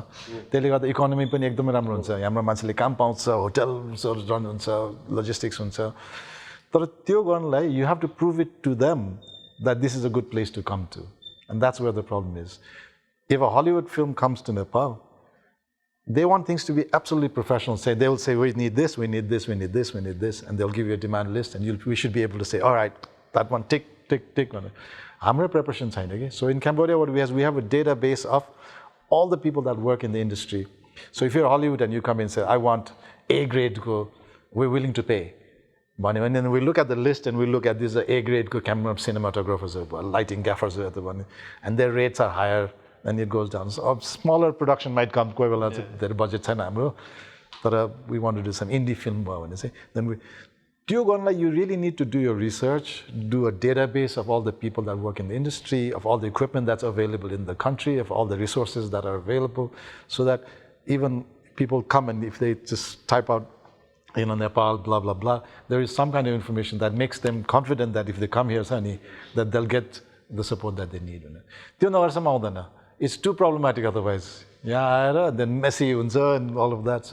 त्यसले गर्दा economy पनि एकदमै राम्रो हुन्छ हाम्रो मान्छेले काम पाउँछ होटल्सहरु रन हुन्छ लजिस्टिक्स हुन्छ तर त्यो गर्नलाई you have to prove it to them that this is a good place to come to, and that's where the problem is. If a Hollywood film comes to Nepal, they want things to be absolutely professional. They will say, we need this, we need this, we need this, we need this, and they'll give you a demand list, and we should be able to say, all right, that one, tick, tick, tick. Hamra preparation छैन. So in Cambodia, what we have a database of all the people that work in the industry. So if you're Hollywood and you come in and say, I want A grade, we're willing to pay. And then we look at the list and we look at these A grade camera cinematographers, lighting gaffers, and their rates are higher. And it goes down. So a smaller production might come, their budget but we want to do some indie film. Then you really need to do your research, do a database of all the people that work in the industry, of all the equipment that's available in the country, of all the resources that are available, so that even people come and if they just type out, Nepal, blah, blah, blah, there is some kind of information that makes them confident that if they come here, that they'll get the support that they need. It's too problematic otherwise. Then messy and all of that.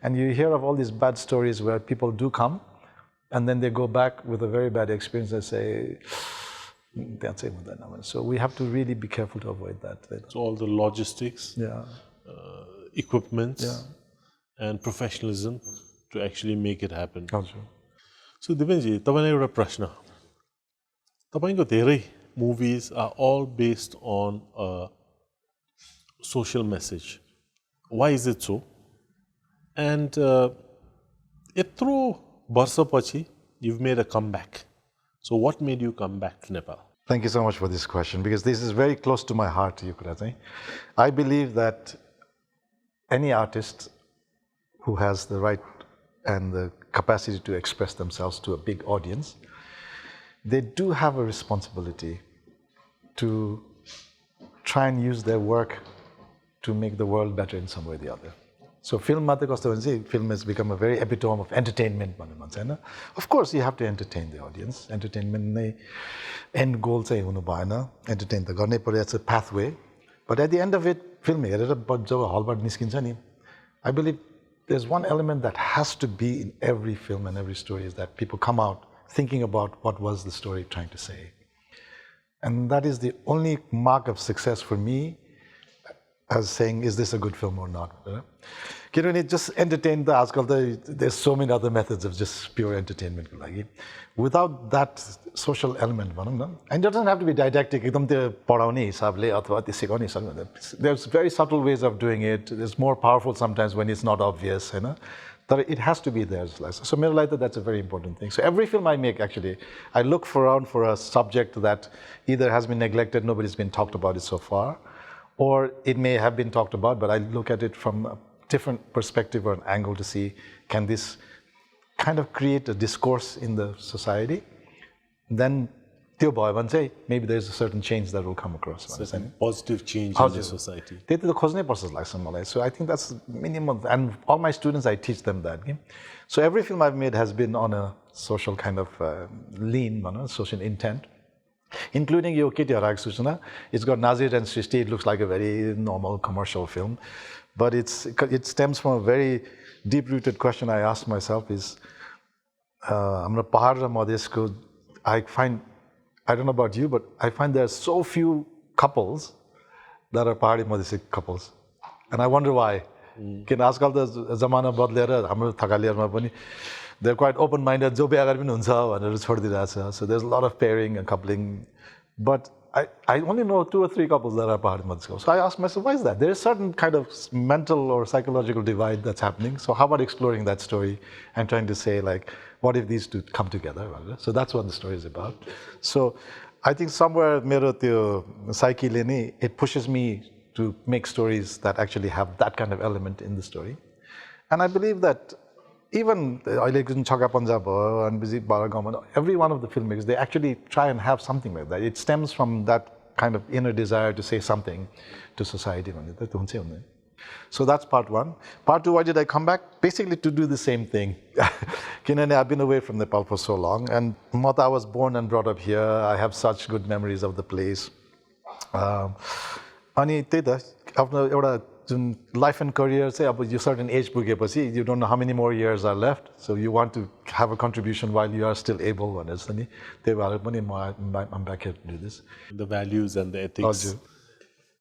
And you hear of all these bad stories where people do come and then they go back with a very bad experience and say, so we have to really be careful to avoid that. So all the logistics, equipment, and professionalism to actually make it happen. So Deependra, तपाईलाई एउटा प्रश्न. तपाईको धेरै movies are all based on a social message. Why is it so? And yetro barsapachi you've made a comeback. So what made you come back to Nepal? Thank you so much for this question, because this is very close to my heart, I believe that any artist who has the right and the capacity to express themselves to a big audience, they do have a responsibility to try and use their work to make the world better in some way or the other. So film has become a very epitome of entertainment. Of course, you have to entertain the audience. Entertainment end goal entertain the garne it's a pathway. But at the end of it, film I believe there's one element that has to be in every film and every story, is that people come out thinking about what was the story trying to say. And that is the only mark of success for me, as saying, is this a good film or not? Just entertain there's so many other methods of just pure entertainment. Without that social element, and it doesn't have to be didactic. There's very subtle ways of doing it. It's more powerful sometimes when it's not obvious. But it has to be there. So that's a very important thing. So every film I make, actually, I look around for a subject that either has been neglected, nobody's been talked about it so far, or it may have been talked about, but I look at it from a different perspective or an angle to see, can this kind of create a discourse in the society? Then maybe there's a certain change that will come across. Positive change in the society. So I think that's minimum, and all my students, I teach them that. So every film I've made has been on a social kind of lean, social intent. Including यो केटीहरुको सूचना. It's got Nazir and Srishti. It looks like a very normal commercial film. But it stems from a very deep-rooted question I asked myself is, हाम्रो पहाड र मधेसको, I don't know about you, but I find there are so few couples that are pahadi madhesi couples. And I wonder why. किन आजकल त जमाना बदलेर हाम्रो थकालीहरुमा पनि they're quite open-minded, जो बिहा गरे पनि हुन्छ भनेर छोडिदिरहेछ. So there's a lot of pairing and coupling. But I only know 2 or 3 couples that are pahadi madhesi couples. So I asked myself, why is that? There is a certain kind of mental or psychological divide that's happening. So how about exploring that story and trying to say, like, what if these two come together? So that's what the story is about. So I think somewhere मेरो त्यो psyche-ले नि, it pushes me to make stories that actually have that kind of element in the story. And I believe that even Chaka Punjab and Baragaman, every one of the filmmakers, they actually try and have something like that. It stems from that kind of inner desire to say something to society. So that's part one. Part two, why did I come back? Basically to do the same thing. I've been away from Nepal for so long, and I was born and brought up here. I have such good memories of the place. अनि त्यही त आफ्नो एउटा जुन life and career चाहिँ अब you certain age पुगेपछि you don't know how many more years are left, so you want to have a contribution while you are still able भनेर छ नि, त्यही भएर पनि I'm back here to do this. The values and the ethics.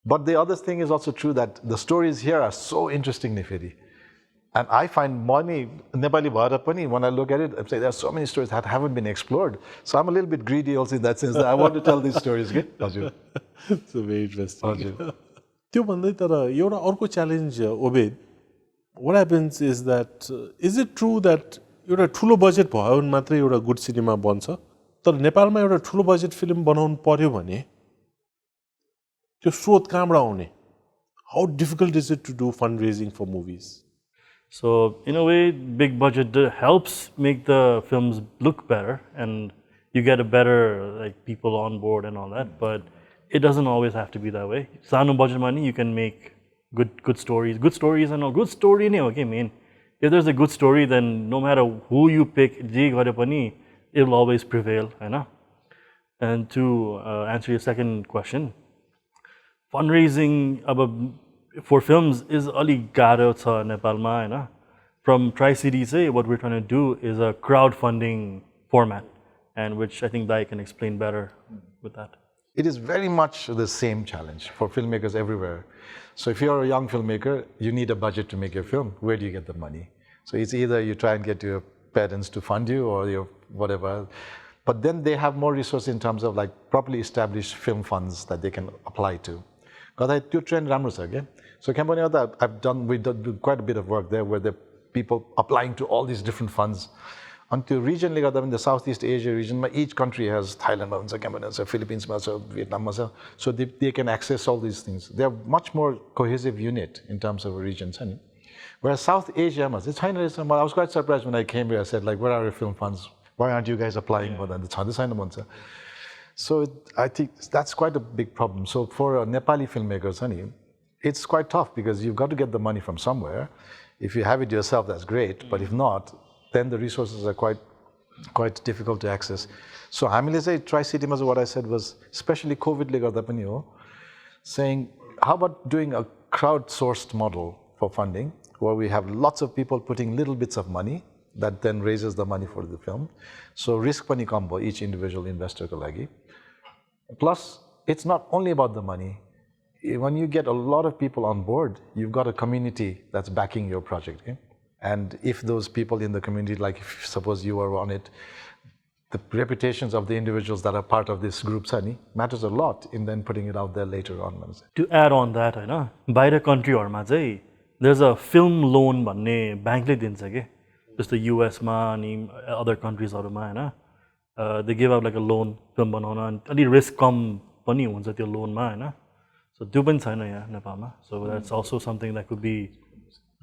But the other thing is also true that the stories here are so interesting नि फेरि. And I find money Nepali bhara pani, when I look at it, I say there are so many stories that haven't been explored. So I'm a little bit greedy also in that sense that I want to tell these stories. So very interesting. त्यो भन्दै तर एउटा अर्को challenge Obeid, what happens is that is it true that एउटा ठुलो budget भयो भने मात्रै एउटा गुड सिनेमा बन्छ, तर नेपालमा एउटा ठुलो बजेट फिल्म बनाउनु पर्यो भने त्यो स्रोत कहाँबाट आउने? How difficult is it to do fundraising for movies? So in a way, big budget helps make the films look better, and you get a better people on board and all that. But it doesn't always have to be that way. Sano budget money, you can make good stories, and all. Good story, okay, man. If there's a good story, then no matter who you pick, it will always prevail, I know. And to answer your second question, fundraising for films is ali garo cha Nepalma, Hahn. From Tri-Cities, what we're trying to do is a crowdfunding format, and which I think Dai can explain better with that. It is very much the same challenge for filmmakers everywhere. So if you're a young filmmaker, you need a budget to make your film. Where do you get the money? So it's either you try and get your parents to fund you or your whatever. But then they have more resources in terms of properly established film funds that they can apply to. Because त्यो trend राम्रो छ के. So Cambodia, we did quite a bit of work there where the people applying to all these different funds. Until regionally, in the Southeast Asia region, each country has Thailand, Cambodia, Philippines, Vietnam, so they can access all these things. They are much more cohesive unit in terms of regions. Whereas South Asia, China is, I was quite surprised when I came here. I said, where are your film funds? Why aren't you guys applying for that? So I think that's quite a big problem. So for Nepali filmmakers, it's quite tough because you've got to get the money from somewhere. If you have it yourself, that's great. But if not, then the resources are quite difficult to access. So हामीले चाहिँ Tri-Cityमा what I said was, especially COVID-ले गर्दा पनि हो, saying how about doing a crowdsourced model for funding where we have lots of people putting little bits of money that then raises the money for the film. So risk पनि कम भयो each individual investor को लागि. Plus, it's not only about the money. When you get a lot of people on board, you've got a community that's backing your project. Okay? And if those people in the community, if suppose you are on it, the reputations of the individuals that are part of this group matters a lot in then putting it out there later on. To add on that, by the country there's a film loan bank just the US and other countries they give out a loan film banana and risk come pani huncha त्यो loan so त्यो पनि छैन यहाँ नेपालमा. So that's also something that could be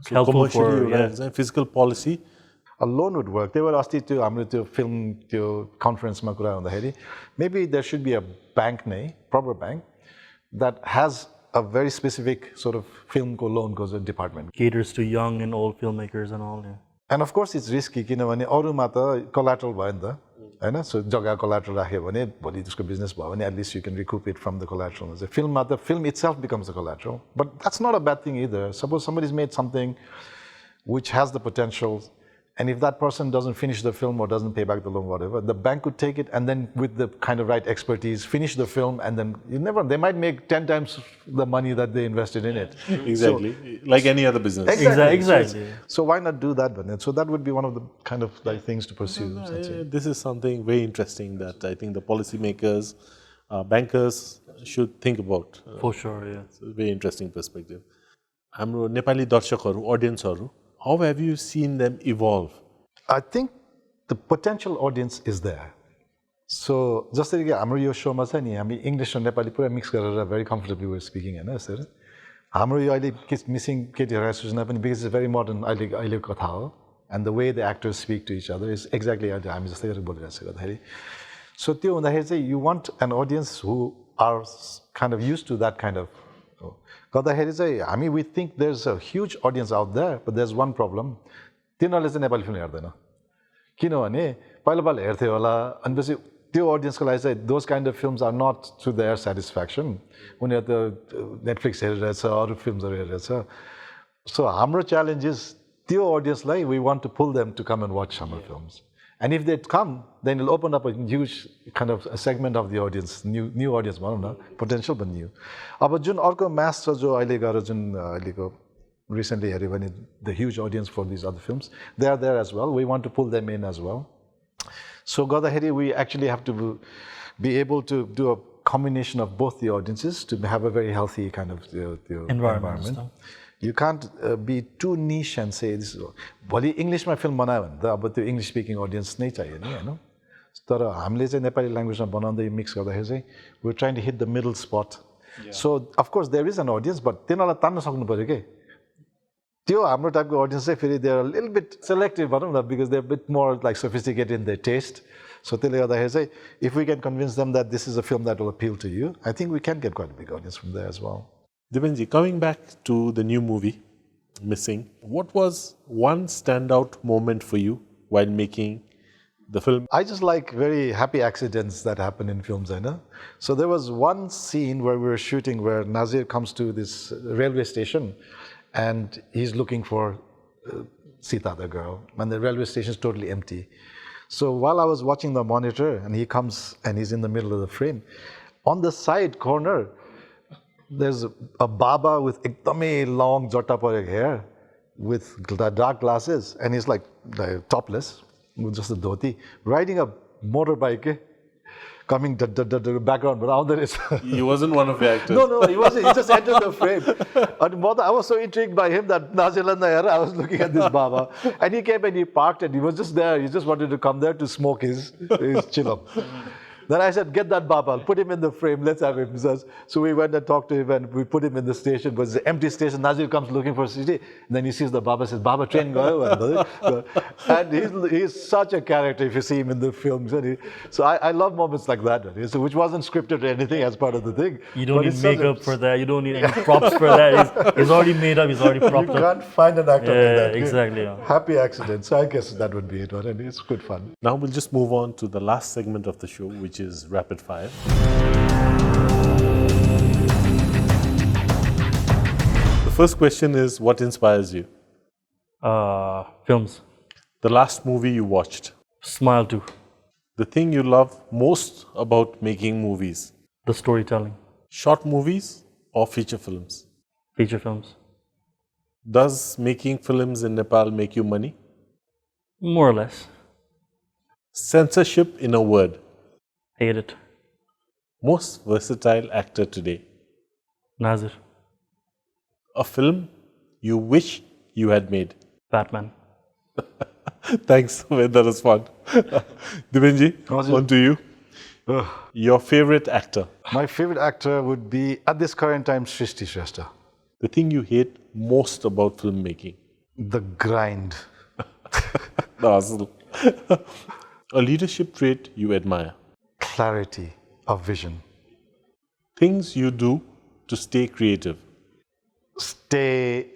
helpful for fiscal policy. A loan would work. They were asked to हाम्रो त्यो film त्यो conference-मा कुरा हुँदाखेरि maybe there should be a bank proper bank that has a very specific sort of film को loan को department. Caters to young and old filmmakers and all. And of course it's risky किनभने अरुमा त collateral भयो नि त. होइन सो जग्गा collateral राख्यो भने भोलि त्यसको बिजनेस भयो भने at least you can recoup it from the collateral चाहिँ फिल्ममा त film it self becomes the collateral but that's not a bad thing either suppose somebody is made something which has the potential, and if that person doesn't finish the film or doesn't pay back the loan, whatever, the bank could take it and then with the kind of right expertise, finish the film, and then they might make 10 times the money that they invested in it. Exactly, like any other business. Exactly. So why not do that? But so that would be one of the kind of like things to pursue. This is something very interesting that I think the policymakers, bankers should think about. For sure, yeah. It's a very interesting perspective. हाम्रो नेपाली दर्शकहरू, audienceहरू, how have you seen them evolve? I think the potential audience is there. So जस्तै कि हाम्रो यो शोमा छ नि हामी English र नेपाली पुरा mix गरेर very comfortably we're speaking हैन यसरी हाम्रो यो अहिले मिसिङ केटीहरुको सूचना पनि because it's very modern अहिलेको कथा हो and the way the actors speak to each other is exactly हामी जस्तै गरेर बोलिरहेको छ गर्दाखेरि so त्यो हुँदाखेरि चाहिँ you want an audience who are kind of used to that kind of गर्दाखेरि चाहिँ हामी we think there's a huge audience out there but there's one problem तिनीहरूले चाहिँ नेपाली फिल्म हेर्दैन किनभने पहिला हेर्थ्यो होला अनि पछि त्यो अडियन्सको लागि चाहिँ those kind of films are not to their satisfaction उनीहरू त नेटफ्लिक्स हेरिरहेछ अरू फिल्महरू हेरिरहेछ so हाम्रो च्यालेन्ज इज त्यो अडियन्सलाई we want to pull them to come and watch our films and if they come then it'll open up a huge kind of a segment of the audience new audience भनौँ न potential but new अब जुन अर्को मास छ जो अहिले गएर जुन अहिलेको recently हेऱ्यो भने the huge audience for these other films they are there as well we want to pull them in as well so गर्दाखेरि we actually have to be able to do a combination of both the audiences to have a very healthy kind of the environment. You can't be too niche and say this is भोलि इङ्ग्लिसमा film बनायो भने त अब त्यो English speaking audience नै चाहियो नि हैन तर हामीले चाहिँ नेपाली ल्याङ्ग्वेजमा बनाउँदै मिक्स गर्दाखेरि चाहिँ we're trying to hit the middle spot so of course there is an audience but तिनीहरूलाई तान्न सक्नु पर्यो के त्यो हाम्रो टाइपको अडियन्स चाहिँ फेरि they are a little bit selective भनौँ न because they're a bit more like sophisticated in their taste so त्यसले गर्दाखेरि चाहिँ if we can convince them that this is a film that will appeal to you I think we can get quite a big audience from there as well. Deepenji, coming back to the new movie, Missing, what was one standout moment for you while making the film? I just like very happy accidents that happen in films, I know. So there was one scene where we were shooting where Nazir comes to this railway station and he's looking for Sita, the girl, and the railway station is totally empty. So while I was watching the monitor and he comes and he's in the middle of the frame, on the side corner, there's a baba with ekdamai long jata pareko hair with dark glasses and he's like topless with just a dhoti riding a motorbike coming background but out there is He wasn't one of the actors. no he wasn't he just entered the frame and I was so intrigued by him that I was looking at this baba and he came and he parked and he was just there he just wanted to come there to smoke his chill up. Then I said, get that Baba, put him in the frame, let's have him. So we went and talked to him and we put him in the station, but it's an empty station. Nazir comes looking for Siti. Then he sees the Baba, says, Baba, train go. And he's such a character if you see him in the films. So I love moments like that, which wasn't scripted or anything as part of the thing. You don't need makeup for that, you don't need any props for that. He's already made up, he's already propped up. You can't find an actor like that. Exactly. Yeah. Happy accident. So I guess that would be it. And it's good fun. Now we'll just move on to the last segment of the show, which is Rapid Fire. The first question is, what inspires you? Films. The last movie you watched? Smile 2. The thing you love most about making movies? The storytelling. Short movies or feature films? Feature films. Does making films in Nepal make you money? More or less. Censorship in a word? Hate it. Most versatile actor today? Nazir. A film you wish you had made? Batman. Thanks, that was fun. Deepenji, on to you. Your favorite actor? My favorite actor would be, at this current time, Shrishti Shrestha. The thing you hate most about filmmaking? The grind. Awesome. A leadership trait you admire? Clarity of vision. Things you do to stay creative? Stay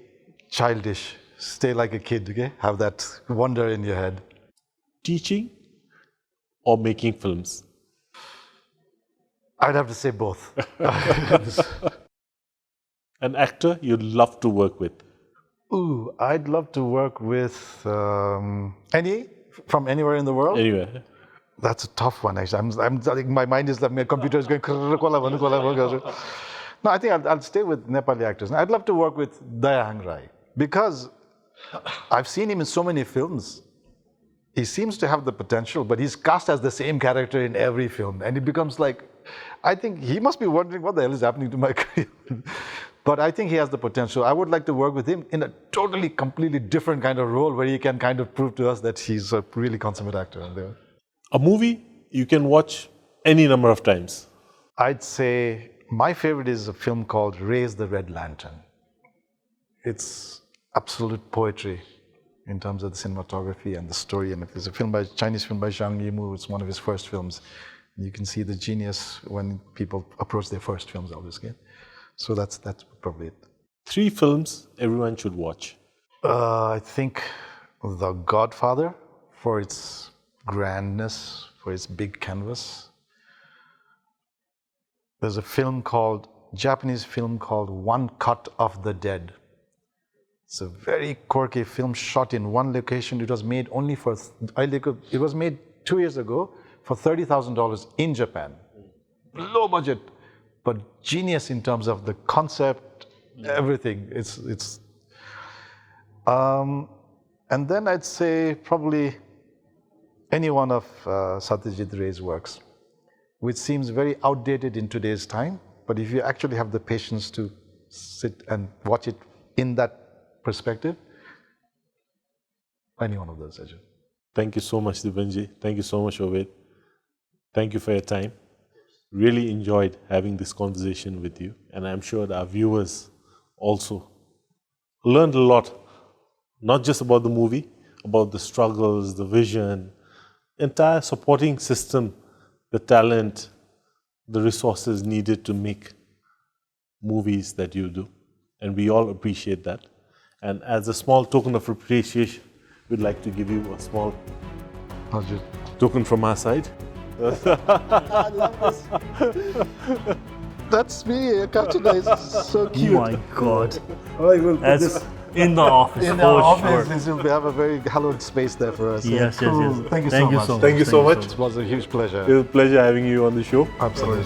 childish. Stay like a kid, okay? Have that wonder in your head. Teaching or making films? I'd have to say both. An actor you'd love to work with? Ooh, I'd love to work with any from anywhere in the world. Anyway. That's a tough one, actually. My mind is like my computer is going. No, I think I'll stay with Nepali actors. I'd love to work with Dayang Rai because I've seen him in so many films. He seems to have the potential, but he's cast as the same character in every film, and it becomes like, I think he must be wondering what the hell is happening to my career. But I think he has the potential. I would like to work with him in a totally, completely different kind of role where he can kind of prove to us that he's a really consummate actor. A movie you can watch any number of times? I'd say my favorite is a film called Raise the Red Lantern. It's absolute poetry in terms of the cinematography and the story. And it's a Chinese film by Zhang Yimou. It's one of his first films. You can see the genius when people approach their first films, obviously. So that's probably it. 3 films everyone should watch. I think The Godfather, for its grandness, for its big canvas. There's a Japanese film called One Cut of the Dead. It's a very quirky film shot in one location. It was made it was made 2 years ago for $30,000 in Japan. Low budget, but genius in terms of the concept, everything. And then I'd say probably any one of Satyajit Ray's works, which seems very outdated in today's time, but if you actually have the patience to sit and watch it in that perspective, any one of those, Ajay. Thank you so much, Deependra. Thank you so much, Obeid. Thank you for your time. Really enjoyed having this conversation with you, and I'm sure that our viewers also learned a lot, not just about the movie, about the struggles, the vision, entire supporting system, the talent, the resources needed to make movies that you do. And we all appreciate that. And as a small token of appreciation, we'd like to give you a small token from our side. I love this. That's me, Captain. It's so cute. Oh my God. Oh, That's in the office. in for our sure. office, we have a very hallowed space there for us. Yes, Cool. yes, yes. Thank you so much. Thank you so much. It was a huge pleasure. It was a pleasure having you on the show. Absolutely.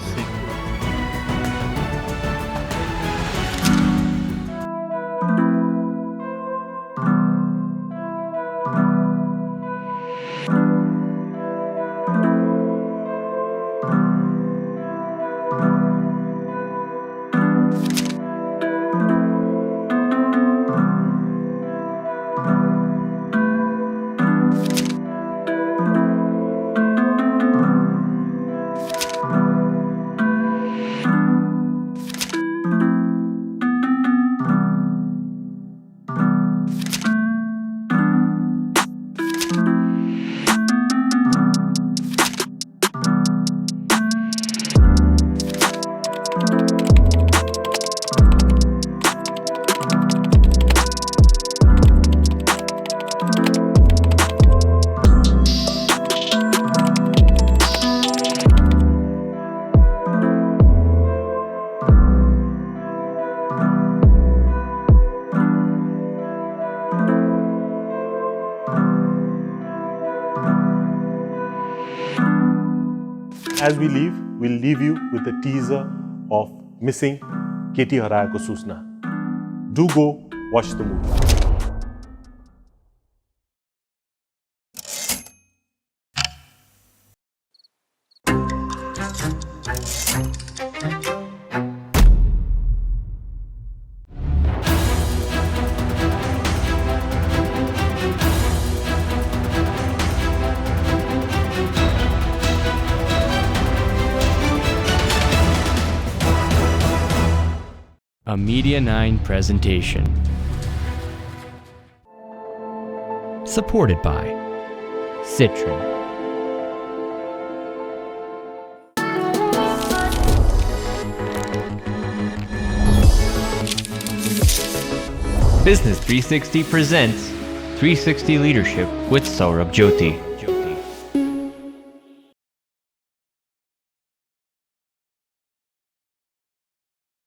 As we leave, we'll leave you with a teaser of Missing Keti Harayako Susna. Do go watch the movie. A Media9 presentation. Supported by Citron. Business 360 presents 360 Leadership with Saurabh Jyoti.